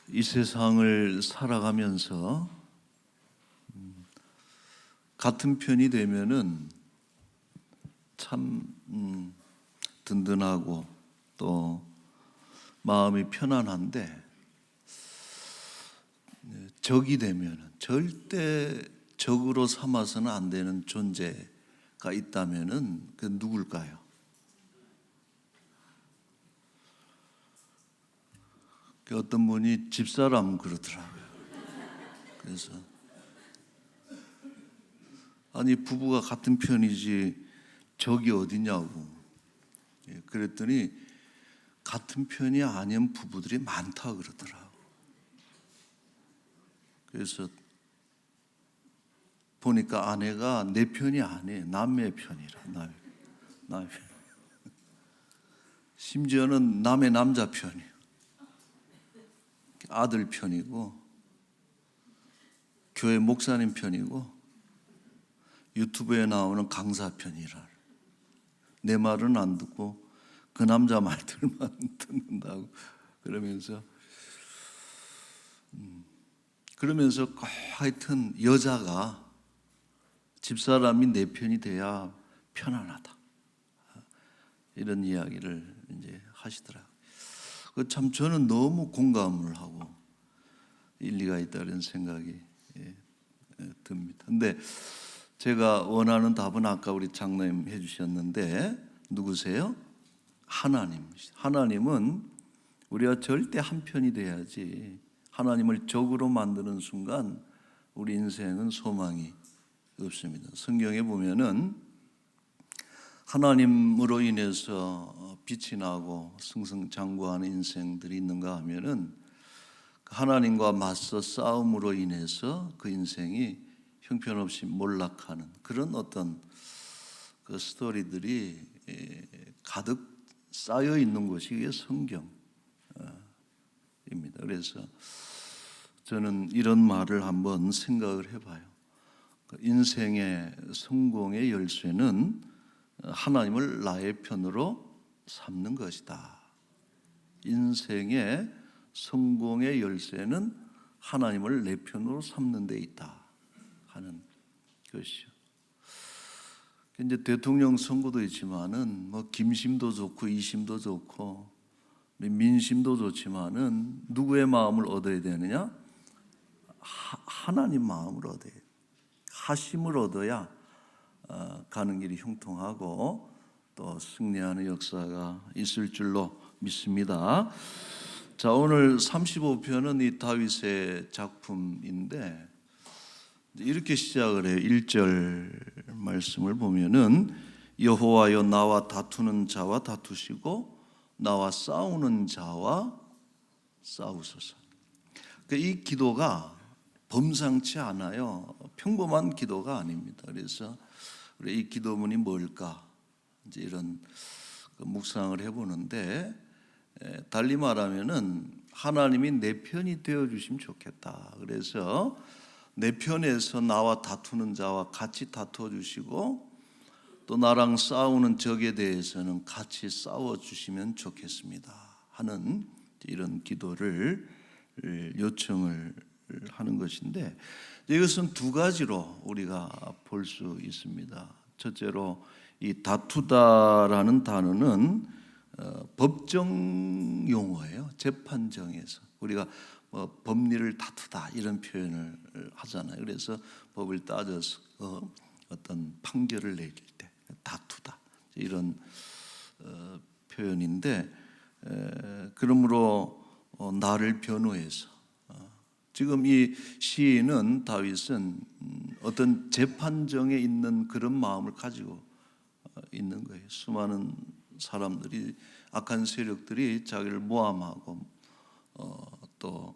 이 세상을 살아가면서 같은 편이 되면은 참 든든하고 또 마음이 편안한데, 적이 되면은 절대 적으로 삼아서는 안 되는 존재가 있다면은 그 누굴까요? 그 어떤 분이 집사람 그러더라고요. 그래서 아니 부부가 같은 편이지 적이 어디냐고. 그랬더니 같은 편이 아닌 부부들이 많다 그러더라고. 그래서 보니까 아내가 내 편이 아니에요. 남의 편이라. 남의 편. 심지어는 남의 남자 편이에요. 아들 편이고 교회 목사님 편이고 유튜브에 나오는 강사 편이라. 내 말은 안 듣고 그 남자 말들만 듣는다고 그러면서 하여튼 여자가 집사람이 내 편이 돼야 편안하다, 이런 이야기를 이제 하시더라고요. 참 저는 너무 공감을 하고 일리가 있다는 생각이 듭니다. 근데 제가 원하는 답은 아까 우리 장로님 해주셨는데, 누구세요? 하나님은 우리가 절대 한 편이 돼야지, 하나님을 적으로 만드는 순간 우리 인생은 소망이 없습니다. 성경에 보면은 하나님으로 인해서 빛이 나고 승승장구하는 인생들이 있는가 하면은 하나님과 맞서 싸움으로 인해서 그 인생이 형편없이 몰락하는 그런 어떤 그 스토리들이 가득 쌓여 있는 것이 성경입니다. 그래서 저는 이런 말을 한번 생각을 해봐요. 인생의 성공의 열쇠는 하나님을 나의 편으로 삼는 것이다. 인생의 성공의 열쇠는 하나님을 내 편으로 삼는 데 있다 하는 것이죠. 이제 대통령 선거도 있지만은 뭐 김심도 좋고 이심도 좋고 민심도 좋지만은 누구의 마음을 얻어야 되느냐? 하나님 마음을 얻어야 돼. 하심을 얻어야 가는 길이 형통하고 또 승리하는 역사가 있을 줄로 믿습니다. 자, 오늘 35편은 이 다윗의 작품인데 이렇게 시작을 해요. 1절 말씀을 보면은 여호와여 나와 다투는 자와 다투시고 나와 싸우는 자와 싸우소서. 이 기도가 범상치 않아요. 평범한 기도가 아닙니다. 그래서 우리 이 기도문이 뭘까? 이제 이런 묵상을 해보는데, 달리 말하면은 하나님이 내 편이 되어 주시면 좋겠다. 그래서 내 편에서 나와 다투는 자와 같이 다투어 주시고 또 나랑 싸우는 적에 대해서는 같이 싸워 주시면 좋겠습니다 하는 이런 기도를 요청을 하는 것인데, 이것은 두 가지로 우리가 볼 수 있습니다. 첫째로 이 다투다라는 단어는 법정 용어예요. 재판정에서 우리가 법리를 다투다 이런 표현을 하잖아요. 그래서 법을 따져서 어떤 판결을 내릴 때 다투다 이런 표현인데, 그러므로 나를 변호해서 지금 이 시인은 다윗은 어떤 재판정에 있는 그런 마음을 가지고 있는 거예요. 수많은 사람들이, 악한 세력들이 자기를 모함하고 또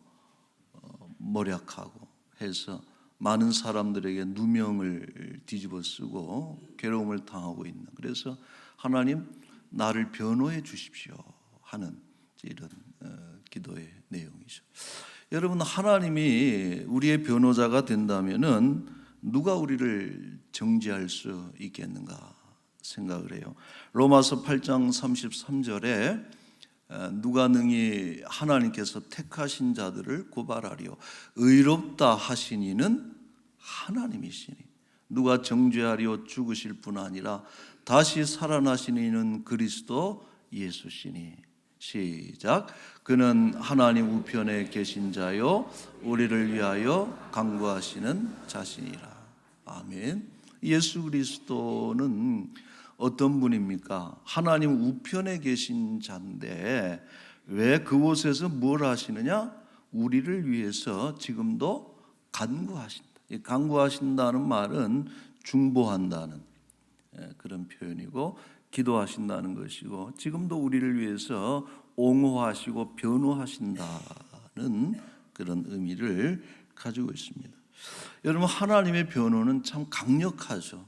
모략하고 해서 많은 사람들에게 누명을 뒤집어 쓰고 괴로움을 당하고 있는, 그래서 하나님 나를 변호해 주십시오 하는 이런 기도의 내용이죠. 여러분, 하나님이 우리의 변호자가 된다면은 누가 우리를 정죄할 수 있겠는가 생각을 해요. 로마서 8장 33절에 누가 능히 하나님께서 택하신 자들을 고발하리요 의롭다 하신 이는 하나님이시니 누가 정죄하리요 죽으실 뿐 아니라 다시 살아나신 이는 그리스도 예수시니. 시작. 그는 하나님 우편에 계신 자요 우리를 위하여 간구하시는 자신이라. 아멘. 예수 그리스도는 어떤 분입니까? 하나님 우편에 계신 자인데 왜 그곳에서 뭘 하시느냐? 우리를 위해서 지금도 간구하신다. 이 간구하신다는 말은 중보한다는 그런 표현이고 기도하신다는 것이고 지금도 우리를 위해서 옹호하시고 변호하신다는 그런 의미를 가지고 있습니다. 여러분, 하나님의 변호는 참 강력하죠.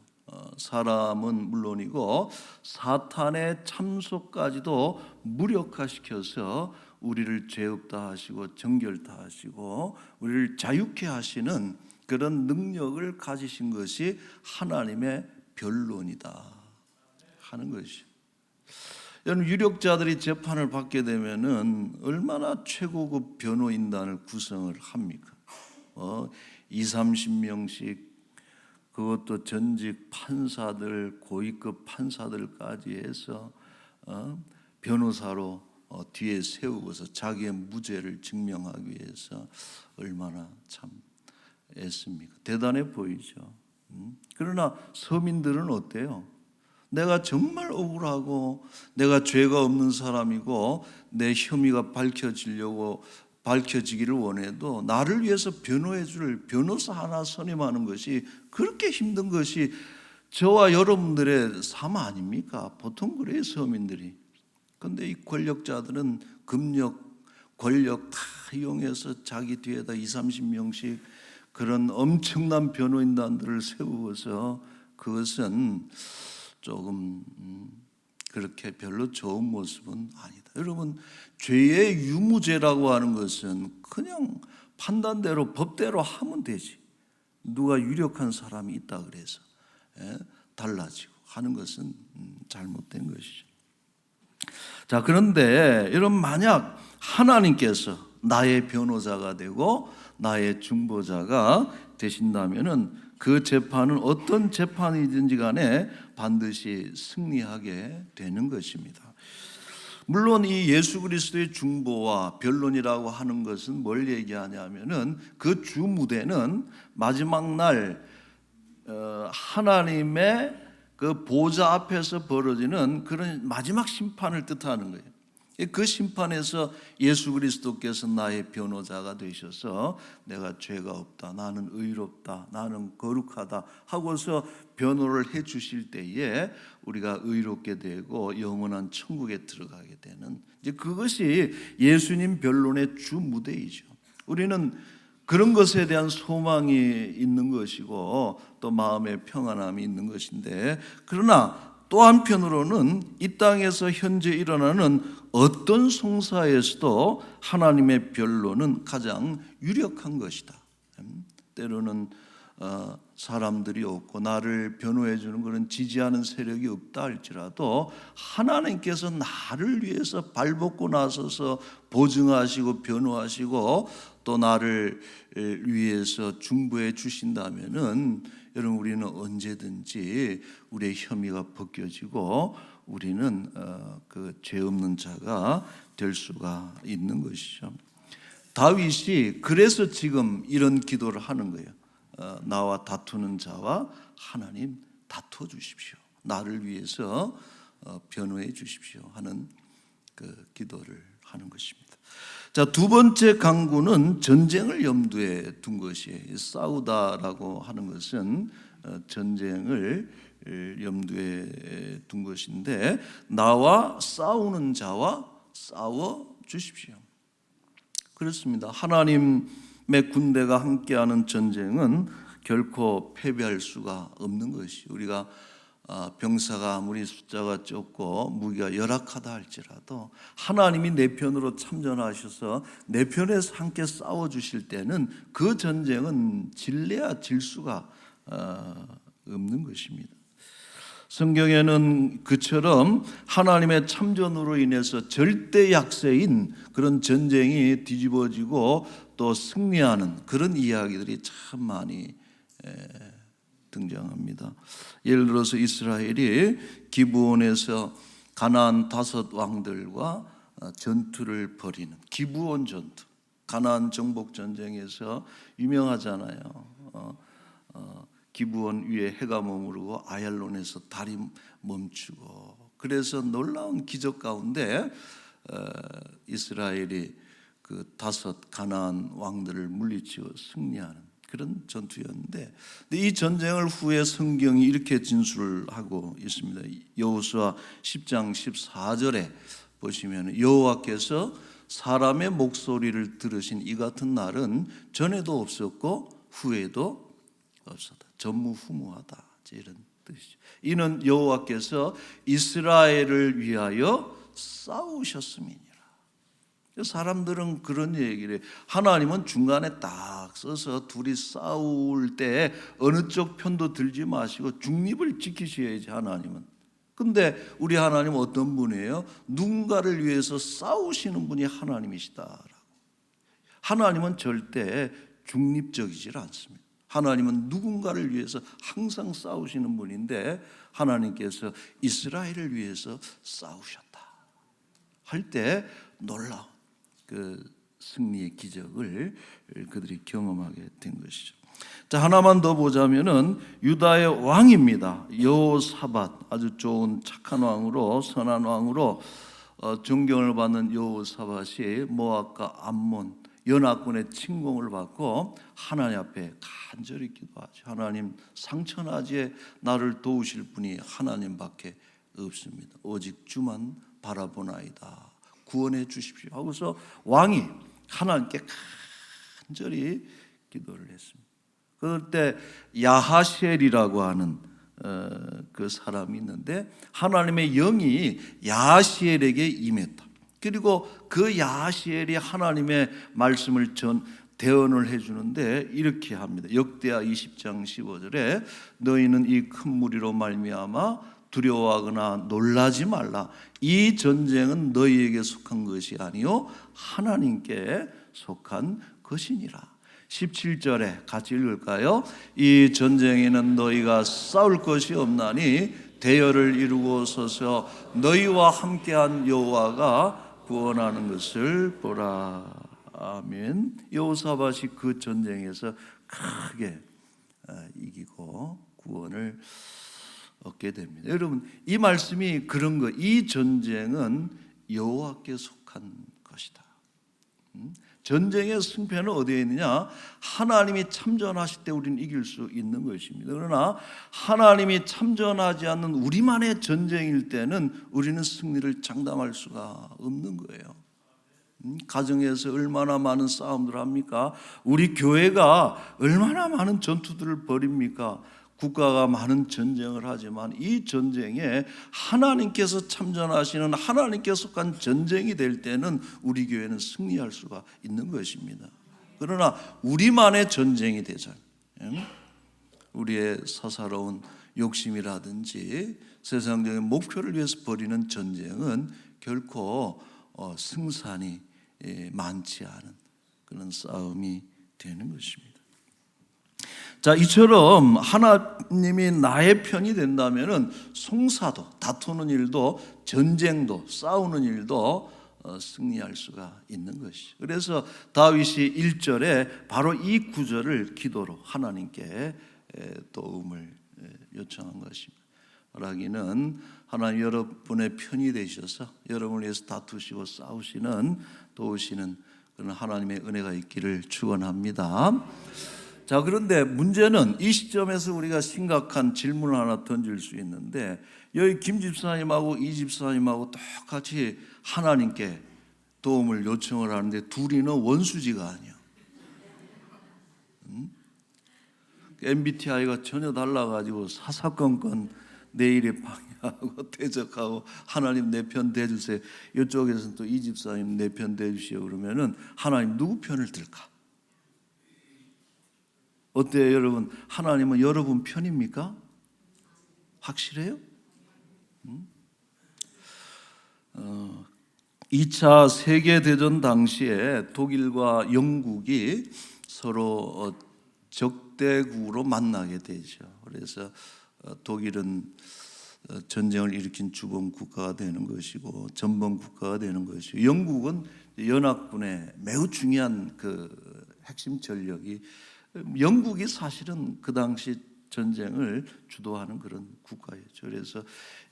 사람은 물론이고 사탄의 참소까지도 무력화시켜서 우리를 죄 없다 하시고 정결다 하시고 우리를 자유케 하시는 그런 능력을 가지신 것이 하나님의 변론이다 하는 것이죠. 여러분, 유력자들이 재판을 받게 되면은 얼마나 최고급 변호인단을 구성을 합니까? 20-30명씩, 그것도 전직 판사들, 고위급 판사들까지 해서 변호사로 뒤에 세우고서 자기의 무죄를 증명하기 위해서 얼마나 참 애씁니까? 대단해 보이죠. 그러나 서민들은 어때요? 내가 정말 억울하고 내가 죄가 없는 사람이고 내 혐의가 밝혀지기를 원해도 나를 위해서 변호해 줄 변호사 하나 선임하는 것이 그렇게 힘든 것이 저와 여러분들의 삶 아닙니까? 보통 그래요, 서민들이. 그런데 이 권력자들은 금력, 권력 다 이용해서 자기 뒤에다 20-30명씩 그런 엄청난 변호인단들을 세우어서 그것은 조금 그렇게 별로 좋은 모습은 아니다. 여러분, 죄의 유무죄라고 하는 것은 그냥 판단대로 법대로 하면 되지. 누가 유력한 사람이 있다 그래서 달라지고 하는 것은 잘못된 것이죠. 자, 그런데 여러분, 만약 하나님께서 나의 변호자가 되고 나의 중보자가 되신다면은 그 재판은 어떤 재판이든지 간에 반드시 승리하게 되는 것입니다. 물론 이 예수 그리스도의 중보와 변론이라고 하는 것은 뭘 얘기하냐면은 그 주 무대는 마지막 날 하나님의 그 보좌 앞에서 벌어지는 그런 마지막 심판을 뜻하는 거예요. 그 심판에서 예수 그리스도께서 나의 변호자가 되셔서 내가 죄가 없다, 나는 의롭다, 나는 거룩하다 하고서 변호를 해 주실 때에 우리가 의롭게 되고 영원한 천국에 들어가게 되는, 이제 그것이 예수님 변론의 주 무대이죠. 우리는 그런 것에 대한 소망이 있는 것이고 또 마음의 평안함이 있는 것인데, 그러나 또 한편으로는 이 땅에서 현재 일어나는 어떤 송사에서도 하나님의 변론은 가장 유력한 것이다. 때로는 사람들이 없고 나를 변호해 주는 그런 지지하는 세력이 없다 할지라도 하나님께서 나를 위해서 발벗고 나서서 보증하시고 변호하시고 또 나를 위해서 중보해 주신다면은 여러분, 우리는 언제든지 우리의 혐의가 벗겨지고 우리는 그 죄 없는 자가 될 수가 있는 것이죠. 다윗이 그래서 지금 이런 기도를 하는 거예요. 나와 다투는 자와 하나님 다투어 주십시오. 나를 위해서 변호해 주십시오 하는 그 기도를 하는 것입니다. 자, 두 번째 강구는 전쟁을 염두에 둔 것이에요. 싸우다라고 하는 것은 전쟁을 염두에 둔 것인데, 나와 싸우는 자와 싸워 주십시오. 그렇습니다. 하나님의 군대가 함께하는 전쟁은 결코 패배할 수가 없는 것이, 우리가 병사가 아무리 숫자가 적고 무기가 열악하다 할지라도 하나님이 내 편으로 참전하셔서 내 편에서 함께 싸워주실 때는 그 전쟁은 질래야 질 수가 없는 것입니다. 성경에는 그처럼 하나님의 참전으로 인해서 절대 약세인 그런 전쟁이 뒤집어지고 또 승리하는 그런 이야기들이 참 많이 등장합니다. 예를 들어서 이스라엘이 기브온에서 가나안 5 왕들과 전투를 벌이는 기브온 전투, 가나안 정복 전쟁에서 유명하잖아요. 기브온 위에 해가 머무르고 아얄론에서 달이 멈추고, 그래서 놀라운 기적 가운데 이스라엘이 그 5 가나안 왕들을 물리치고 승리하는 그런 전투였는데, 이 전쟁을 후에 성경이 이렇게 진술하고 있습니다. 여호수아 10장 14절에 보시면 여호와께서 사람의 목소리를 들으신 이 같은 날은 전에도 없었고 후에도 없었다. 전무후무하다, 이런 뜻이죠. 이는 여호와께서 이스라엘을 위하여 싸우셨음이니라. 사람들은 그런 얘기를 해요. 하나님은 중간에 딱 서서 둘이 싸울 때 어느 쪽 편도 들지 마시고 중립을 지키셔야지, 하나님은. 근데 우리 하나님은 어떤 분이에요? 누군가를 위해서 싸우시는 분이 하나님이시다라고. 하나님은 절대 중립적이질 않습니다. 하나님은 누군가를 위해서 항상 싸우시는 분인데, 하나님께서 이스라엘을 위해서 싸우셨다 할 때 놀라운 그 승리의 기적을 그들이 경험하게 된 것이죠. 자, 하나만 더 보자면은 유다의 왕입니다. 여호사밧, 아주 좋은 착한 왕으로, 선한 왕으로 존경을 받는 여호사밧이 모압과 암몬 연합군의 침공을 받고 하나님 앞에 간절히 기도하죠. 하나님, 상천하지에 나를 도우실 분이 하나님밖에 없습니다. 오직 주만 바라보나이다. 구원해 주십시오 하고서 왕이 하나님께 간절히 기도를 했습니다. 그럴 때 야하시엘이라고 하는 그 사람이 있는데, 하나님의 영이 야하시엘에게 임했다. 그리고 그 야하시엘이 하나님의 말씀을 대언을 해주는데 이렇게 합니다. 역대하 20장 15절에 너희는 이 큰 무리로 말미암아 두려워하거나 놀라지 말라. 이 전쟁은 너희에게 속한 것이 아니요 하나님께 속한 것이니라. 17절에 같이 읽을까요? 이 전쟁에는 너희가 싸울 것이 없나니 대열을 이루고 서서 너희와 함께한 여호와가 구원하는 것을 보라. 아멘. 여호사밧이 그 전쟁에서 크게 이기고 구원을 얻게 됩니다. 여러분, 이 말씀이 그런 거, 이 전쟁은 여호와께 속한 것이다. 전쟁의 승패는 어디에 있느냐? 하나님이 참전하실 때 우리는 이길 수 있는 것입니다. 그러나 하나님이 참전하지 않는 우리만의 전쟁일 때는 우리는 승리를 장담할 수가 없는 거예요. 가정에서 얼마나 많은 싸움들을 합니까? 우리 교회가 얼마나 많은 전투들을 벌입니까? 국가가 많은 전쟁을 하지만 이 전쟁에 하나님께서 참전하시는 하나님께 속한 전쟁이 될 때는 우리 교회는 승리할 수가 있는 것입니다. 그러나 우리만의 전쟁이 되잖아요. 우리의 사사로운 욕심이라든지 세상적인 목표를 위해서 벌이는 전쟁은 결코 승산이 많지 않은 그런 싸움이 되는 것입니다. 자, 이처럼 하나님이 나의 편이 된다면은 송사도, 다투는 일도, 전쟁도, 싸우는 일도 승리할 수가 있는 것이죠. 그래서 다윗이 1절에 바로 이 구절을 기도로 하나님께 도움을 요청한 것입니다. 말하기는 하나님 여러분의 편이 되셔서 여러분을 위해서 다투시고 싸우시는, 도우시는 그런 하나님의 은혜가 있기를 축원합니다. 자, 그런데 문제는 이 시점에서 우리가 심각한 질문을 하나 던질 수 있는데, 여기 김 집사님하고 이 집사님하고 똑같이 하나님께 도움을 요청을 하는데 둘이는 원수지가 아니야. MBTI가 전혀 달라가지고 사사건건 내일에 방해하고 대적하고 하나님 내 편 대주세요. 이쪽에서는 또 이 집사님 내 편 대주시오 그러면은 하나님 누구 편을 들까? 어때요, 여러분? 하나님은 여러분 편입니까? 확실해요? 2차 세계대전 당시에 독일과 영국이 서로 적대국으로 만나게 되죠. 그래서 독일은 전쟁을 일으킨 주범 국가가 되는 것이고 전범 국가가 되는 것이고, 영국은 연합군의 매우 중요한 그 핵심 전력이, 영국이 사실은 그 당시 전쟁을 주도하는 그런 국가였죠. 그래서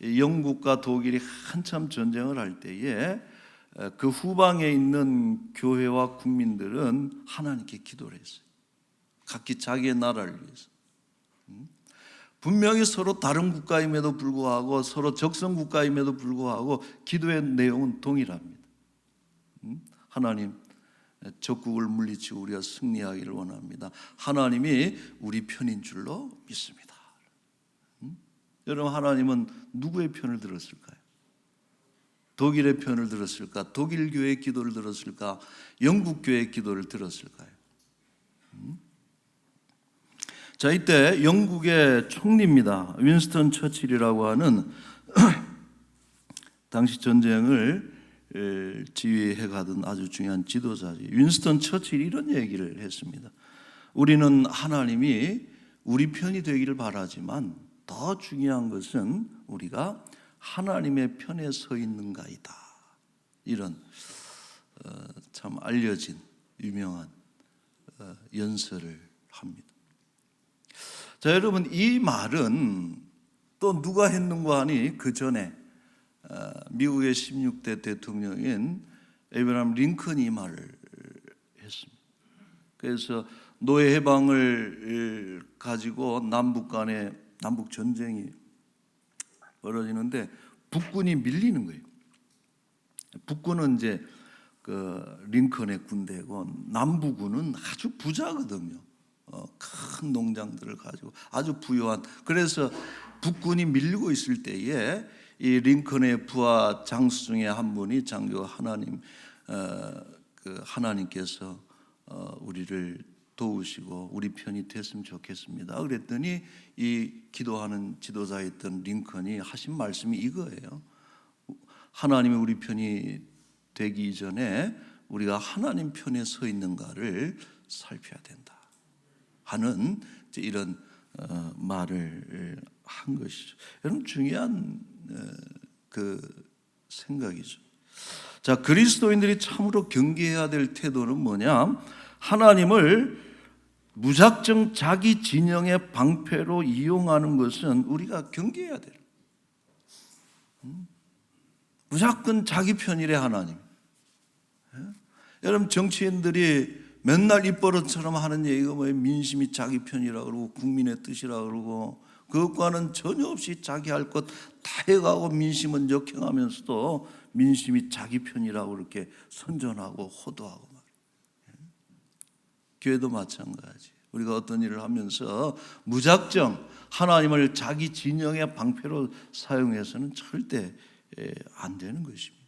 영국과 독일이 한참 전쟁을 할 때에 그 후방에 있는 교회와 국민들은 하나님께 기도를 했어요. 각기 자기의 나라를 위해서. 분명히 서로 다른 국가임에도 불구하고, 서로 적성 국가임에도 불구하고 기도의 내용은 동일합니다. 하나님, 적국을 물리치고 우리가 승리하기를 원합니다. 하나님이 우리 편인 줄로 믿습니다. 여러분, 하나님은 누구의 편을 들었을까요? 독일의 편을 들었을까? 독일 교회의 기도를 들었을까? 영국 교회의 기도를 들었을까요? 자, 이때 영국의 총리입니다. 윈스턴 처칠이라고 하는 당시 전쟁을 지휘해 가던 아주 중요한 지도자죠. 윈스턴 처칠이 이런 얘기를 했습니다. 우리는 하나님이 우리 편이 되기를 바라지만 더 중요한 것은 우리가 하나님의 편에 서 있는가이다. 이런 참 알려진 유명한 연설을 합니다. 자, 여러분, 이 말은 또 누가 했는가 하니 그 전에 미국의 16대 대통령인 에이브라함 링컨이 이 말을 했습니다. 그래서 노예 해방을 가지고 남북 간에 남북 전쟁이 벌어지는데 북군이 밀리는 거예요. 북군은 이제 그 링컨의 군대고, 남부군은 아주 부자거든요. 큰 농장들을 가지고 아주 부유한. 그래서 북군이 밀리고 있을 때에 이 링컨의 부하 장수 중에 한 분이 장교, 하나님께서 우리를 도우시고 우리 편이 됐으면 좋겠습니다. 그랬더니 이 기도하는 지도자였던 링컨이 하신 말씀이 이거예요. 하나님이 우리 편이 되기 이전에 우리가 하나님 편에 서 있는가를 살펴야 된다 하는 이런 말을 한 것이죠. 여러분, 중요한 그 생각이죠. 자, 그리스도인들이 참으로 경계해야 될 태도는 뭐냐? 하나님을 무작정 자기 진영의 방패로 이용하는 것은 우리가 경계해야 돼요. 무조건 자기 편이래 하나님. 여러분, 정치인들이 맨날 입버릇처럼 하는 얘기가 뭐예요? 민심이 자기 편이라고 그러고 국민의 뜻이라고 그러고, 그것과는 전혀 없이 자기 할 것 다 해가고 민심은 역행하면서도 민심이 자기 편이라고 이렇게 선전하고 호도하고 말이에요. 교회도 마찬가지. 우리가 어떤 일을 하면서 무작정 하나님을 자기 진영의 방패로 사용해서는 절대 안 되는 것입니다.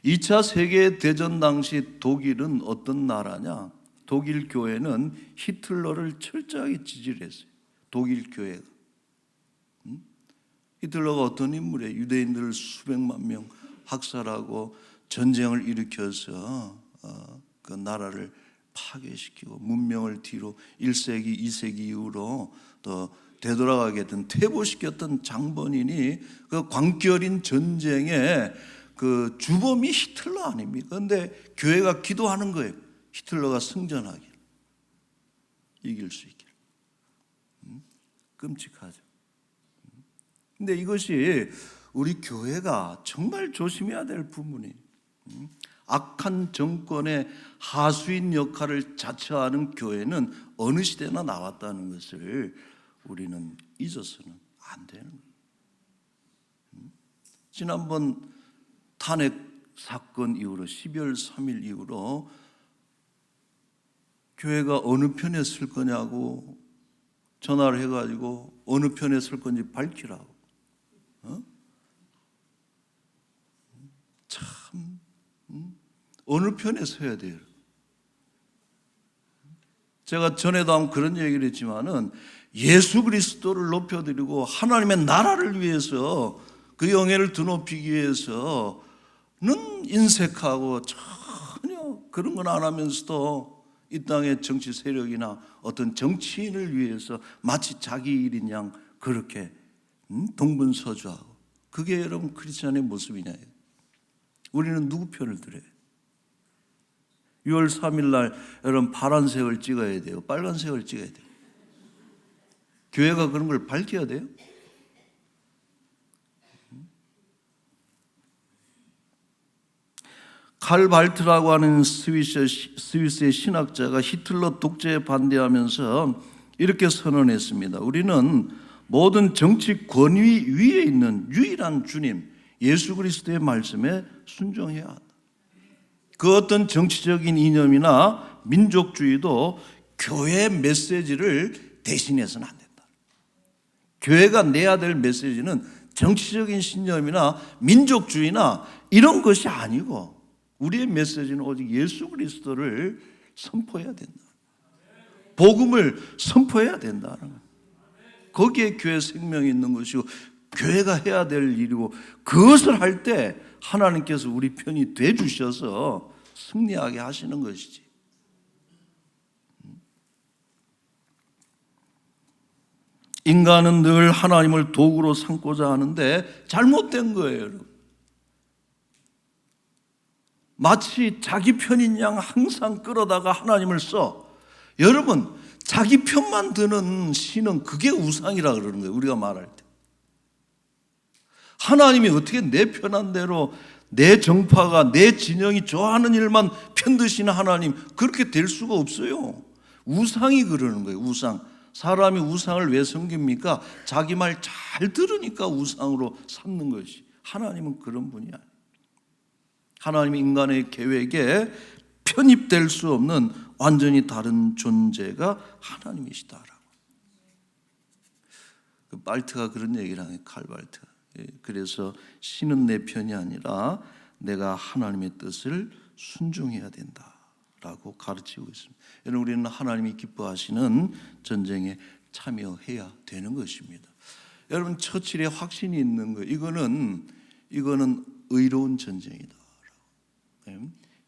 2차 세계대전 당시 독일은 어떤 나라냐? 독일 교회는 히틀러를 철저하게 지지를 했어요. 독일 교회가. 히틀러가 어떤 인물이에요? 유대인들을 수백만 명 학살하고 전쟁을 일으켜서 그 나라를 파괴시키고 문명을 뒤로 1세기, 2세기 이후로 또 되돌아가게 된, 퇴보시켰던 장본인이 그 광기어린 전쟁에 그 주범이 히틀러 아닙니까? 그런데 교회가 기도하는 거예요. 히틀러가 승전하길, 이길 수 있길. 끔찍하죠. 근데 이것이 우리 교회가 정말 조심해야 될 부분이에요. 악한 정권의 하수인 역할을 자처하는 교회는 어느 시대나 나왔다는 것을 우리는 잊어서는 안 되는 거예요. 지난번 탄핵 사건 이후로 12월 3일 이후로 교회가 어느 편에 설 거냐고 전화를 해가지고 어느 편에 설 건지 밝히라고. 참 어느 편에 서야 돼요. 제가 전에도 한번 그런 얘기를 했지만은 예수 그리스도를 높여드리고 하나님의 나라를 위해서 그 영예를 드높이기 위해서는 인색하고 전혀 그런 건 안 하면서도 이 땅의 정치 세력이나 어떤 정치인을 위해서 마치 자기 일인 양 그렇게 동분서주하고, 그게 여러분 크리스천의 모습이냐. 우리는 누구 편을 들어요? 6월 3일 날 여러분 파란색을 찍어야 돼요? 빨간색을 찍어야 돼요? 교회가 그런 걸 밝혀야 돼요? 칼 발트라고 하는 스위스의 신학자가 히틀러 독재에 반대하면서 이렇게 선언했습니다. 우리는 모든 정치 권위 위에 있는 유일한 주님 예수 그리스도의 말씀에 순종해야 한다. 그 어떤 정치적인 이념이나 민족주의도 교회의 메시지를 대신해서는 안 된다. 교회가 내야 될 메시지는 정치적인 신념이나 민족주의나 이런 것이 아니고 우리의 메시지는 오직 예수 그리스도를 선포해야 된다. 복음을 선포해야 된다는 거예요. 거기에 교회 생명이 있는 것이고 교회가 해야 될 일이고, 그것을 할 때 하나님께서 우리 편이 돼 주셔서 승리하게 하시는 것이지. 인간은 늘 하나님을 도구로 삼고자 하는데 잘못된 거예요, 여러분. 마치 자기 편인 양 항상 끌어다가 하나님을 써. 여러분, 자기 편만 드는 신은 그게 우상이라 그러는 거예요, 우리가 말할 때. 하나님이 어떻게 내 편한 대로 내 정파가 내 진영이 좋아하는 일만 편드시는 하나님, 그렇게 될 수가 없어요. 우상이 그러는 거예요, 우상. 사람이 우상을 왜 섬깁니까? 자기 말 잘 들으니까 우상으로 삼는 것이. 하나님은 그런 분이 아니에요. 하나님이 인간의 계획에 편입될 수 없는 완전히 다른 존재가 하나님이시다라고. 그 발트가 그런 얘기를 하네요, 칼 발트가. 그래서 신은 내 편이 아니라 내가 하나님의 뜻을 순종해야 된다라고 가르치고 있습니다. 여러분, 우리는 하나님이 기뻐하시는 전쟁에 참여해야 되는 것입니다. 여러분, 처칠에 확신이 있는 거예요. 이거는 의로운 전쟁이다.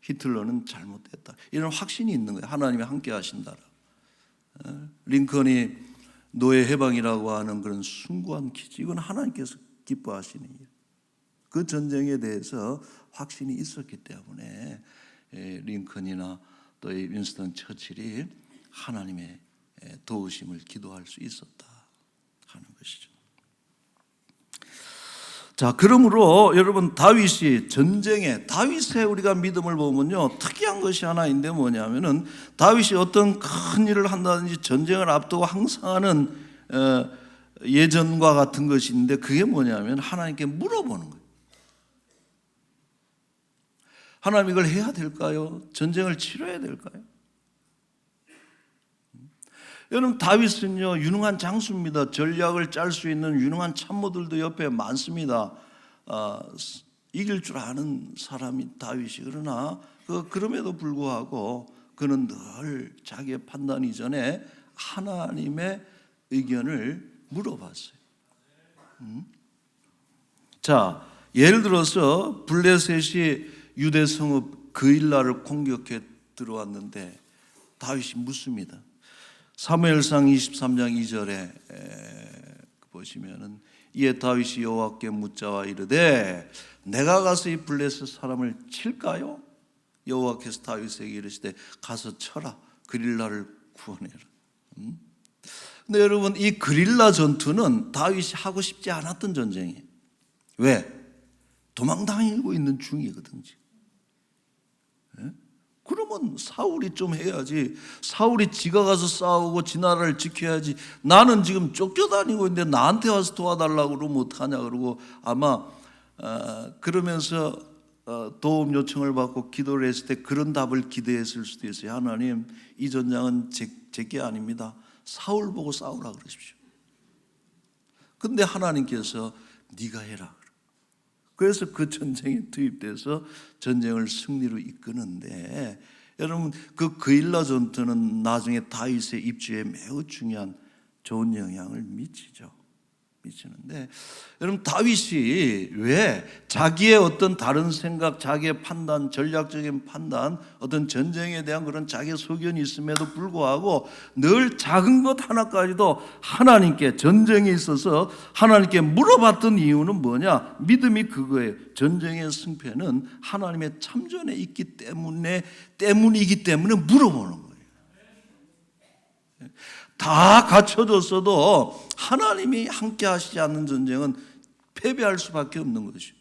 히틀러는 잘못됐다. 이런 확신이 있는 거예요. 하나님이 함께 하신다. 링컨이 노예 해방이라고 하는 그런 숭고한 기지, 이건 하나님께서 기뻐하시는 일. 그 전쟁에 대해서 확신이 있었기 때문에 링컨이나 또 윈스턴 처칠이 하나님의 도우심을 기도할 수 있었다 하는 것이죠. 자, 그러므로 여러분, 다윗의 우리가 믿음을 보면요, 특이한 것이 하나 있는데 뭐냐면은, 다윗이 어떤 큰 일을 한다든지 전쟁을 앞두고 항상 하는 예전과 같은 것이 있는데, 그게 뭐냐면 하나님께 물어보는 거예요. 하나님, 이걸 해야 될까요? 전쟁을 치러야 될까요? 여러분, 다윗은요 유능한 장수입니다. 전략을 짤 수 있는 유능한 참모들도 옆에 많습니다. 이길 줄 아는 사람이 다윗이. 그러나 그럼에도 불구하고 그는 늘 자기의 판단 이전에 하나님의 의견을 물어봤어요. 자, 예를 들어서 블레셋이 유대 성읍 그일라를 공격해 들어왔는데 다윗이 묻습니다. 사무엘상 23장 2절에 보시면은, 이에 다윗이 여호와께 묻자와 이르되 내가 가서 이 블레셋 사람을 칠까요? 여호와께서 다윗에게 이르시되 가서 쳐라, 그릴라를 구원해라. 근데 여러분, 이 그릴라 전투는 다윗이 하고 싶지 않았던 전쟁이에요. 왜? 도망다니고 있는 중이거든요. 그러면 사울이 좀 해야지. 사울이 지가 가서 싸우고 지 나라를 지켜야지. 나는 지금 쫓겨다니고 있는데 나한테 와서 도와달라고 그러면 어떡하냐. 그러고 아마 그러면서 도움 요청을 받고 기도를 했을 때 그런 답을 기대했을 수도 있어요. 하나님, 이 전장은 제게 아닙니다. 사울 보고 싸우라 그러십시오. 근데 하나님께서 네가 해라. 그래서 그 전쟁에 투입돼서 전쟁을 승리로 이끄는데, 여러분, 그 그일라 전투는 나중에 다윗의 입지에 매우 중요한 좋은 영향을 미치죠. 미치는데, 여러분 다윗이 왜 자기의 어떤 다른 생각, 자기의 판단, 전략적인 판단, 어떤 전쟁에 대한 그런 자기의 소견이 있음에도 불구하고 늘 작은 것 하나까지도 하나님께, 전쟁에 있어서 하나님께 물어봤던 이유는 뭐냐? 믿음이 그거예요. 전쟁의 승패는 하나님의 참전에 있기 때문이기 때문에 물어보는 거예요. 다 갖춰졌어도 하나님이 함께 하시지 않는 전쟁은 패배할 수밖에 없는 것이요.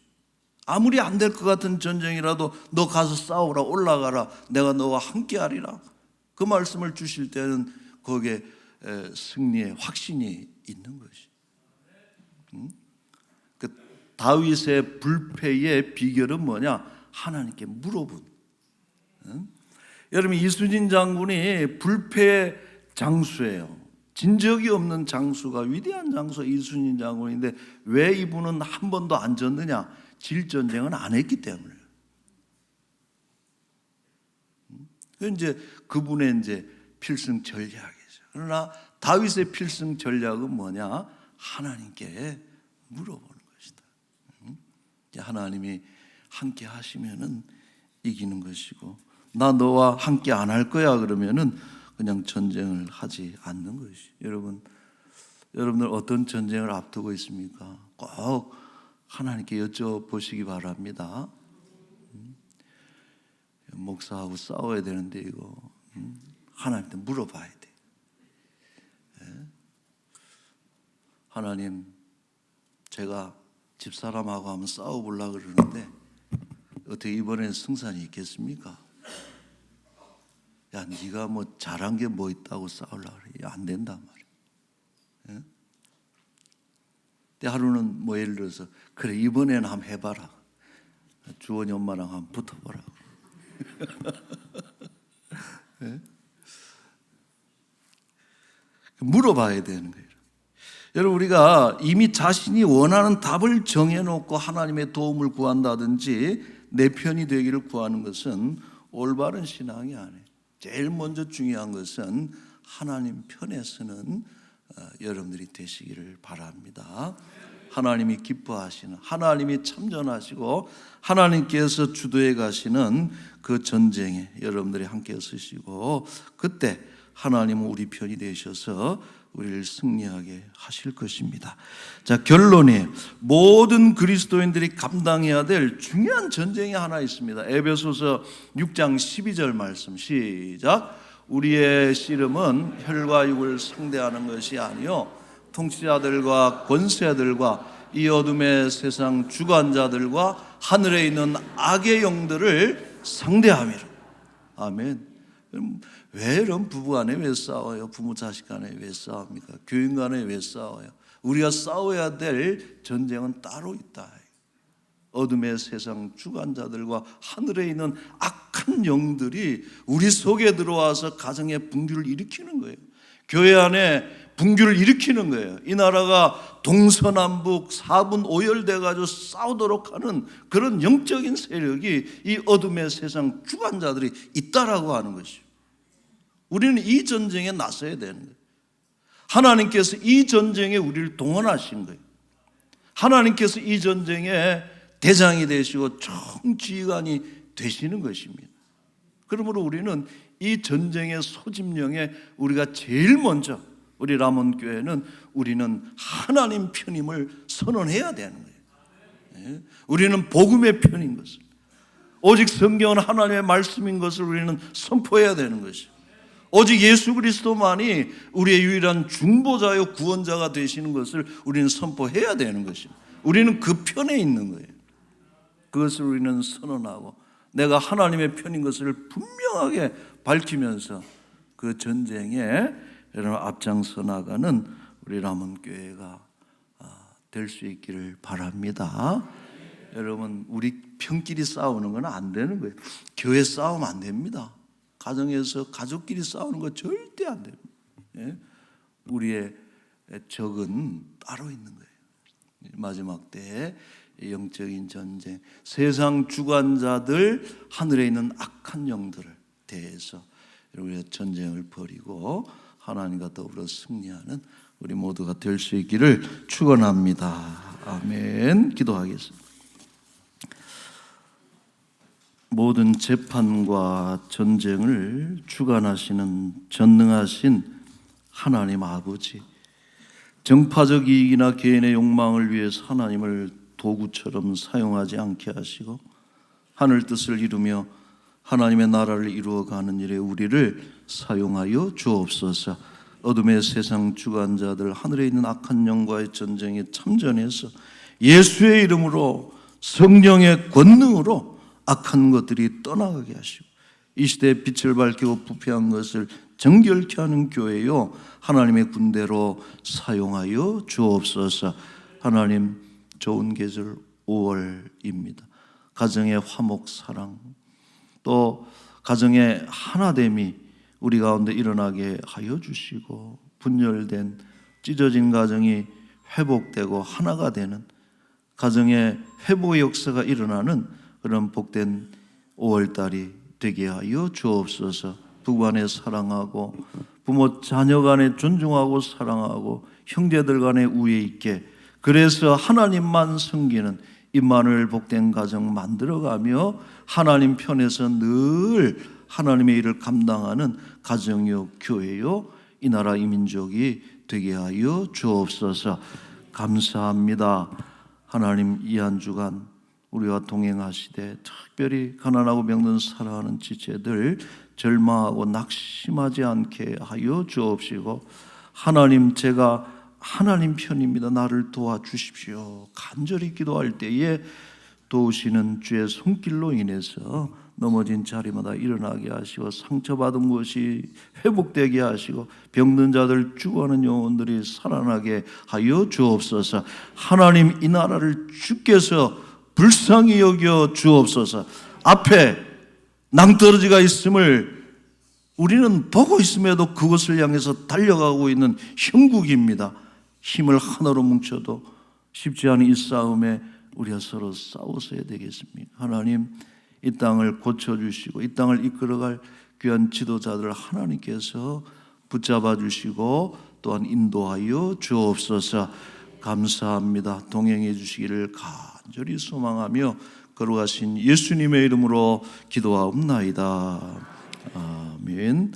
아무리 안 될 것 같은 전쟁이라도 너 가서 싸우라, 올라가라, 내가 너와 함께 하리라, 그 말씀을 주실 때는 거기에 승리의 확신이 있는 것이. 그 다윗의 불패의 비결은 뭐냐? 하나님께 물어본. 여러분, 이순신 장군이 불패의 장수예요. 진 적이 없는 장수가, 위대한 장수 이순신 장군인데 왜 이분은 한 번도 안 졌느냐? 질 전쟁은 안 했기 때문에. 이제 그분의 이제 필승 전략이죠. 그러나 다윗의 필승 전략은 뭐냐? 하나님께 물어보는 것이다. 하나님이 함께 하시면은 이기는 것이고, 나 너와 함께 안 할 거야 그러면은 그냥 전쟁을 하지 않는 것이. 여러분들 어떤 전쟁을 앞두고 있습니까? 꼭 하나님께 여쭤보시기 바랍니다. 목사하고 싸워야 되는데 이거 하나님한테 물어봐야 돼. 하나님, 제가 집사람하고 한번 싸워보려고 그러는데 어떻게 이번엔 승산이 있겠습니까? 야, 네가 뭐 잘한 게 뭐 있다고 싸우려고 그래. 안 된단 말이야. 근데 하루는 뭐 예를 들어서, 그래 이번에는 한번 해봐라. 주원이 엄마랑 한번 붙어보라고. 물어봐야 되는 거예요. 여러분, 우리가 이미 자신이 원하는 답을 정해놓고 하나님의 도움을 구한다든지 내 편이 되기를 구하는 것은 올바른 신앙이 아니에요. 제일 먼저 중요한 것은 하나님 편에 서는 여러분들이 되시기를 바랍니다. 하나님이 기뻐하시는, 하나님이 참전하시고 하나님께서 주도해 가시는 그 전쟁에 여러분들이 함께 서시고, 그때 하나님은 우리 편이 되셔서 우리를 승리하게 하실 것입니다. 자, 결론이 모든 그리스도인들이 감당해야 될 중요한 전쟁이 하나 있습니다. 에베소서 6장 12절 말씀 시작. 우리의 씨름은 혈과 육을 상대하는 것이 아니요 통치자들과 권세들과 이 어둠의 세상 주관자들과 하늘에 있는 악의 영들을 상대함이라. 아멘. 왜 이런 부부간에 왜 싸워요? 부모 자식 간에 왜 싸웁니까? 교인 간에 왜 싸워요? 우리가 싸워야 될 전쟁은 따로 있다. 어둠의 세상 주관자들과 하늘에 있는 악한 영들이 우리 속에 들어와서 가정에 분규를 일으키는 거예요. 교회 안에 분규를 일으키는 거예요. 이 나라가 동서남북 4분 5열 가지고 싸우도록 하는 그런 영적인 세력이 이 어둠의 세상 주관자들이 있다라고 하는 것이죠. 우리는 이 전쟁에 나서야 되는 거예요. 하나님께서 이 전쟁에 우리를 동원하신 거예요. 하나님께서 이 전쟁에 대장이 되시고 총지휘관이 되시는 것입니다. 그러므로 우리는 이 전쟁의 소집령에 우리가 제일 먼저, 우리 람원교회는 우리는 하나님 편임을 선언해야 되는 거예요. 우리는 복음의 편인 것을, 오직 성경은 하나님의 말씀인 것을 우리는 선포해야 되는 것이죠. 오직 예수 그리스도만이 우리의 유일한 중보자요 구원자가 되시는 것을 우리는 선포해야 되는 것입니다. 우리는 그 편에 있는 거예요. 그것을 우리는 선언하고 내가 하나님의 편인 것을 분명하게 밝히면서 그 전쟁에 여러분 앞장서 나가는 우리 람원교회가 될 수 있기를 바랍니다. 여러분, 우리 편끼리 싸우는 건 안 되는 거예요. 교회 싸우면 안 됩니다. 가정에서 가족끼리 싸우는 거 절대 안 됩니다. 우리의 적은 따로 있는 거예요. 마지막 때에 영적인 전쟁, 세상 주관자들, 하늘에 있는 악한 영들을 대해서 우리가 전쟁을 벌이고 하나님과 더불어 승리하는 우리 모두가 될 수 있기를 축원합니다. 아멘. 기도하겠습니다. 모든 재판과 전쟁을 주관하시는 전능하신 하나님 아버지, 정파적 이익이나 개인의 욕망을 위해서 하나님을 도구처럼 사용하지 않게 하시고 하늘 뜻을 이루며 하나님의 나라를 이루어가는 일에 우리를 사용하여 주옵소서. 어둠의 세상 주관자들, 하늘에 있는 악한 영과의 전쟁에 참전해서 예수의 이름으로, 성령의 권능으로 악한 것들이 떠나가게 하시고 이 시대에 빛을 밝히고 부패한 것을 정결케 하는 교회요 하나님의 군대로 사용하여 주옵소서. 하나님, 좋은 계절 5월입니다. 가정의 화목 사랑, 또 가정의 하나됨이 우리 가운데 일어나게 하여 주시고 분열된 찢어진 가정이 회복되고 하나가 되는 가정의 회복의 역사가 일어나는 그런 복된 5월달이 되게 하여 주옵소서. 부부 간에 사랑하고 부모 자녀 간에 존중하고 사랑하고 형제들 간에 우애 있게, 그래서 하나님만 섬기는 임마누엘 복된 가정 만들어가며 하나님 편에서 늘 하나님의 일을 감당하는 가정요 교회요 이 나라 이 민족이 되게 하여 주옵소서. 감사합니다. 하나님, 이 한 주간 우리와 동행하시되 특별히 가난하고 병든 사랑하는 지체들 절망하고 낙심하지 않게 하여 주옵시고, 하나님, 제가 하나님 편입니다. 나를 도와주십시오. 간절히 기도할 때에 도우시는 주의 손길로 인해서 넘어진 자리마다 일어나게 하시고 상처받은 것이 회복되게 하시고 병든 자들, 죽어가는 영혼들이 살아나게 하여 주옵소서. 하나님, 이 나라를 주께서 불쌍히 여겨 주옵소서. 앞에 낭떠러지가 있음을 우리는 보고 있음에도 그것을 향해서 달려가고 있는 형국입니다. 힘을 하나로 뭉쳐도 쉽지 않은 이 싸움에 우리가 서로 싸워서야 되겠습니까? 하나님, 이 땅을 고쳐주시고 이 땅을 이끌어갈 귀한 지도자들을 하나님께서 붙잡아 주시고 또한 인도하여 주옵소서. 감사합니다. 동행해 주시기를 간절히 소망하며 거룩하신 예수님의 이름으로 기도하옵나이다. 아멘.